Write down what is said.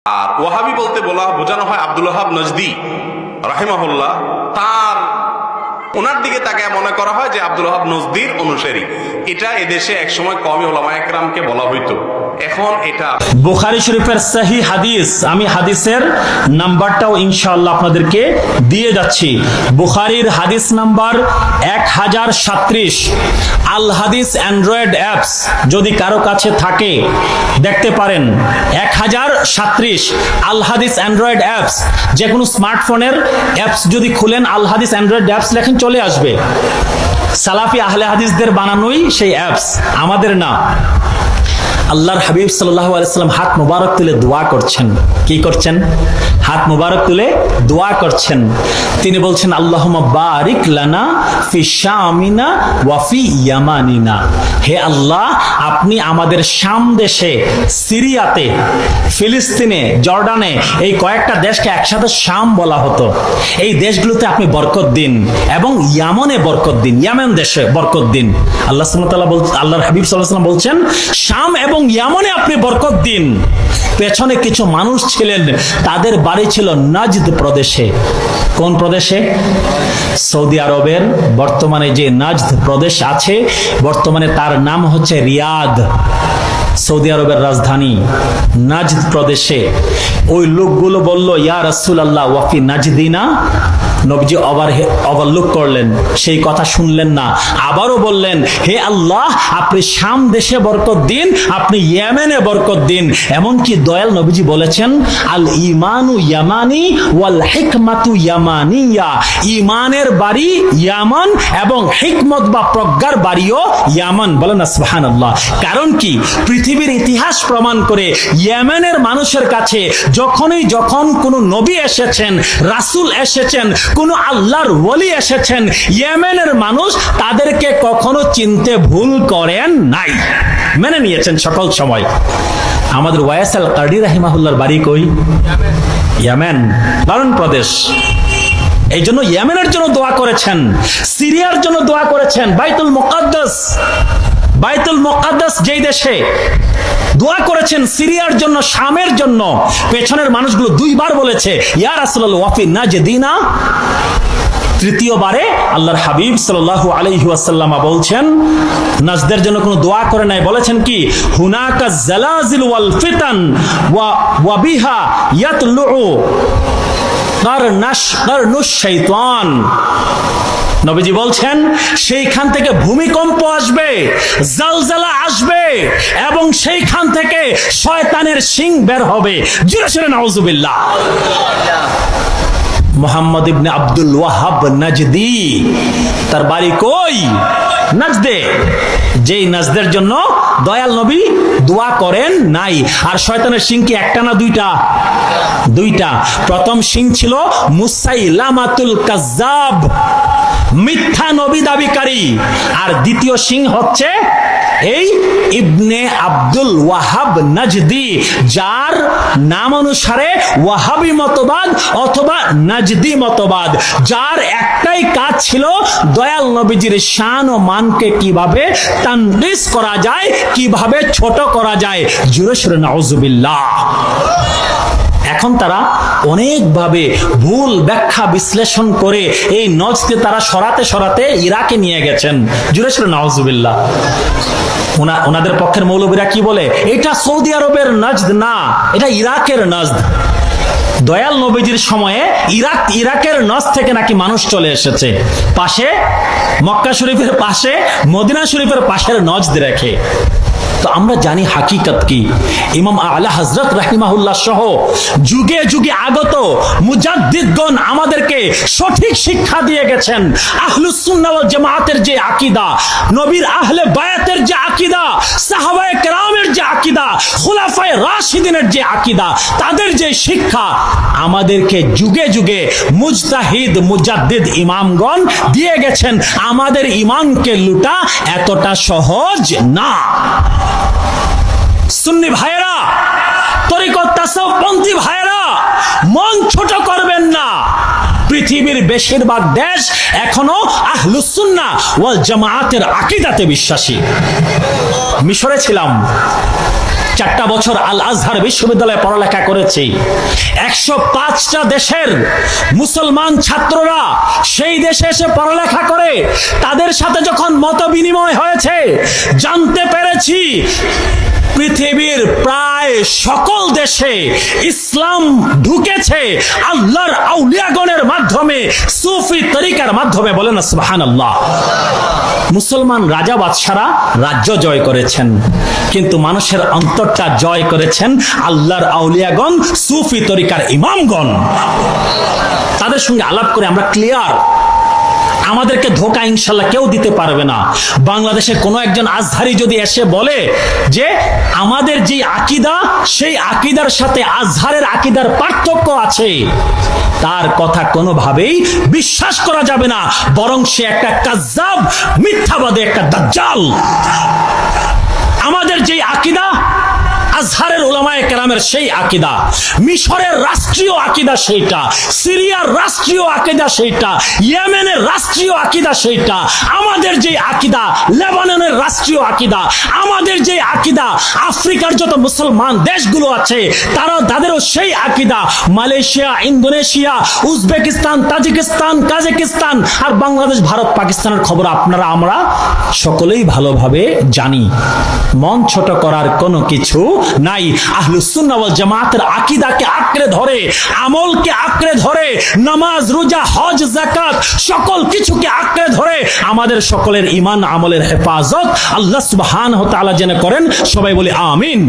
আর ওয়াহাবি বলতে বোঝানো হয় আব্দুল ওয়াহাব নজদি রাহিমাহুল্লাহ। ওনার দিকে তাকে মনে করা হয় যে আব্দুল ওয়াহাব নজদির অনুসারী। এটা এদেশে একসময় কওমি উলামায়ে কেরামকে বলা হইতো, এখন এটা বুখারী শরীফের সহি হাদিস। আমি হাদিসের নাম্বারটাও ইনশাআল্লাহ আপনাদেরকে দিয়ে যাচ্ছি। বুখারীর হাদিস নাম্বার 1037। আল হাদিস অ্যান্ড্রয়েড অ্যাপস যদি কারো কাছে থাকে দেখতে পারেন। 1037 আল হাদিস অ্যান্ড্রয়েড অ্যাপস। যে কোনো স্মার্টফোনের অ্যাপস যদি খুলেন, আল হাদিস অ্যান্ড্রয়েড অ্যাপস লেখেন, চলে আসবে। সালাফি আহলে হাদিসদের বানানোই সেই অ্যাপস, আমাদের না। আল্লাহর হাবিব সাল্লাল্লাহু আলাইহি সাল্লাম হাত মোবারক তুলে দোয়া করছেন। কি করছেন? হাত মোবারক তুলে দোয়া করছেন। তিনি বলছেন, আল্লাহুম্মা বারিক লানা ফি শামিনা ওয়া ফি ইয়ামানিনা। হে আল্লাহ, আপনি আমাদের শাম দেশে, সিরিয়াতে, ফিলিস্তিনে, জর্ডানে, এই কয়েকটা দেশকে একসাথে শাম বলা হতো, এই দেশগুলোতে আপনি বরকত দিন, এবং ইয়ামনে বরকত দিন, ইয়ামেন দেশে বরকত দিন। আল্লাহ সুবহানাহু ওয়া তাআলা আল্লাহর হাবিব সাল্লাল্লাহু আলাইহি ওয়াসাল্লাম বলছেন, শাম এবং ইয়ামনে আপনি বরকত দিন। পেছনে কিছু মানুষ ছিলেন, তাদের বাড়ি ছিল নাজদ প্রদেশে। কোন প্রদেশে? সৌদি আরবের বর্তমানে যে নাজদ প্রদেশ আছে, বর্তমানে তার নাম হচ্ছে রিয়াদ। সৌদি আরবের রাজধানী নাজদ প্রদেশে। ওই লোকগুলো বলল, ইয়া রাসূলুল্লাহ ওয়া ফি নাজদিনা। নবীজি ওভারলুক করলেন, সেই কথা শুনলেন না। আবারও বললেন, হে আল্লাহ, আপনি শাম দেশে বরকত দিন, আপনি ইয়েমেনে বরকত দিন। এমনকি দয়াল নবীজি বলেছেন, আল ইমানু ইয়ামানি ওয়াল হিকমাতু ইয়ামানিয়া। ইমানের বাড়ি ইয়ামান এবং হিকমত বা প্রজ্ঞার বাড়িও ইয়ামান। বলেন না সুবহানাল্লাহ। কারণ কি? পৃথিবীর ইতিহাস প্রমাণ করে, ইয়েমেনের মানুষের কাছে যখন কোনো নবী এসেছেন, রাসূল এসেছেন, কোন আল্লাহর ওলি এসেছেন, ইয়েমেনের মানুষ তাদেরকে কখনো চিনতে ভুল করেন নাই, মেনে নিয়েছেন সকল সময়। আমাদের ওয়াইস আল কারদি রাহিমাহুল্লাহর বাড়ি কই? ইয়েমেন, দারুণ প্রদেশ। এই জন্য ইয়েমেনের জন্য দোয়া করেছেন, সিরিয়ার জন্য দোয়া করেছেন। বাইতুল মুকাদ্দাস যেই দেশে, দোয়া করেছেন সিরিয়ার জন্য, শামের জন্য। পেছনের মানুষগুলো দুইবার বলেছে, ইয়া রাসূলুল্লাহ ওয়া ফি নাজদিনা। তৃতীয়বারে আল্লাহর হাবিব সাল্লাল্লাহু আলাইহি ওয়াসাল্লাম বলছেন, নাজদের জন্য কোনো দোয়া করে নাই। বলেছেন কি? হুনাকা জালাজিল ওয়াল ফিতান ওয়া বিহা ইয়াতলু কারনুশ শাইতান। নবীজি বলছেন, সেইখান থেকে ভূমিকম্প আসবে, জালজালা আসবে, এবং সেইখান থেকে শয়তানের শিং বের হবে। জোরে জোরে নাউজুবিল্লাহ। মুহাম্মদ ইবনে আব্দুল ওয়াহাব নাজদি, তার বাড়ি কই? নাজদে। যেই নাজদের জন্য দয়াল নবী দোয়া করেন নাই। আর শয়তানের শিং কি একটা না দুইটা? দুইটা। প্রথম শিং ছিল মুসাইলামাতুল কাজ্জাব, মিথ্যা নবী দাবিকারী। আর দ্বিতীয় শিং হচ্ছে এই ইবনে আব্দুল ওয়াহাব নাজদি, যার নাম অনুসারে ওয়াহাবি মতবাদ অথবা নাজদি মতবাদ, যার একটাই কাজ ছিল দয়াল নবীজির শান ও মানকে কিভাবে তানকিস করা যায়, কিভাবে ছোট করা যায়। জোরে সোরে নাউজুবিল্লাহ। এখন তারা অনেকভাবে ভুল ব্যাখ্যা বিশ্লেষণ করে এই নজকে তারা সরাতে ইরাকে নিয়ে গেছেন। জোরে সোরে নাউজুবিল্লাহ। ওনাদের পক্ষের মৌলবীরা কি বলে? এটা সৌদি আরবের নজদ না, এটা ইরাকের নজদ। দয়াল নবীজির সময়ে ইরাকের নজ থেকে নাকি মানুষ চলে এসেছে, পাশে মক্কা শরীফের পাশে, মদিনা শরীফের পাশের নজদ রেখে। তো আমরা জানি হাকিকত কি। ইমাম আলা হযরত রাহিমাহুল্লাহ সহ যুগে যুগে আগত মুজাদ্দিদগণ আমাদেরকে সঠিক শিক্ষা দিয়ে গেছেন। আহলুস সুন্নাহ ওয়াল জামাতের যে আকীদা, নবীর আহলে বায়াতের যে আকীদা, সাহাবায়ে কেরামের যে আকীদা, খুলাফায়ে রাশিদিনের যে আকীদা, তাদের যে শিক্ষা আমাদেরকে যুগে যুগে মুজতাহিদ মুজাদ্দিদ ইমামগণ দিয়ে গেছেন। আমাদের ঈমানকে লুটা এতটা সহজ না। সুন্নি ভাইয়েরা, তরিকত তাসাউফপন্থী ভাইয়েরা, মন ছোট করবেন না। পৃথিবীর বেশিরভাগ দেশ এখনো আহলুস সুন্নাহ ওয়াল জামাতের আকীদাতে বিশ্বাসী। মিশরে ছিলাম, 4টা বছর আল আজহার বিশ্ববিদ্যালয়ে পড়ালেখা করেছি। 105টা দেশের মুসলমান ছাত্ররা সেই দেশে এসে পড়ালেখা করে তাদের সাথে যখন মত বিনিময় হয়েছে, জানতে পেরেছি পৃথিবীর প্রায় সকল দেশে ইসলাম ঢুকেছে আল্লাহর আউলিয়াগণের মাধ্যমে, সুফি তরিকার মাধ্যমে। বলেন না সুবহানাল্লাহ। মুসলমান রাজা বাদশারা রাজ্য জয় করেছেন, কিন্তু মানুষের অন্তরটা জয় করেছেন আল্লাহর আউলিয়াগণ, সুফি তরিকার ইমামগণ। তাদের সঙ্গে আলাপ করে আমরা ক্লিয়ার, আমাদেরকে ধোঁকা ইনশাল্লাহ কেউ দিতে পারবে না। বাংলাদেশে কোনো একজন আজহারি যদি এসে বলে যে আমাদের যে আকীদা, সেই আকীদার সাথে আজহারের আকীদার পার্থক্য আছে, তার কথা কোনোভাবেই বিশ্বাস করা যাবে না, বরং সে একটা কাজ্জাব, মিথ্যাবাদী, একটা দাজ্জাল। আমাদের যে আকীদা, আজহারের উলামায়ে কেরামের সেই আকীদা, মিশরের রাষ্ট্রীয় আকীদা সেইটা, সিরিয়ার রাষ্ট্রীয় আকীদা সেইটা, ইয়েমেনের রাষ্ট্রীয় আকীদা সেইটা। আমাদের যে আকীদা লেবাননের রাষ্ট্রীয় আকীদা, আমাদের যে আকীদা আফ্রিকার যত মুসলমান দেশগুলো আছে তাদেরও সেই আকীদা। Malaysia, Indonesia, Uzbekistan, Tajikistan, Kazakhstan আর বাংলাদেশ, ভারত, পাকিস্তানের খবর আপনারা আমরা সকলেই ভালোভাবে জানি। মন ছোট করার কোনো কিছু নাই। আহলুস সুন্নাহ ওয়াল জামাতের আকীদাকে আঁকড়ে ধরে, আমলকে আঁকড়ে ধরে, নামাজ, রোজা, হজ, যাকাত সকল কিছুকে আঁকড়ে ধরে আমাদের সকলের ঈমান আমলের হেফাজত আল্লাহ সুবহানাহু ওয়া তাআলা যেন করেন। সবাই বলি আমিন।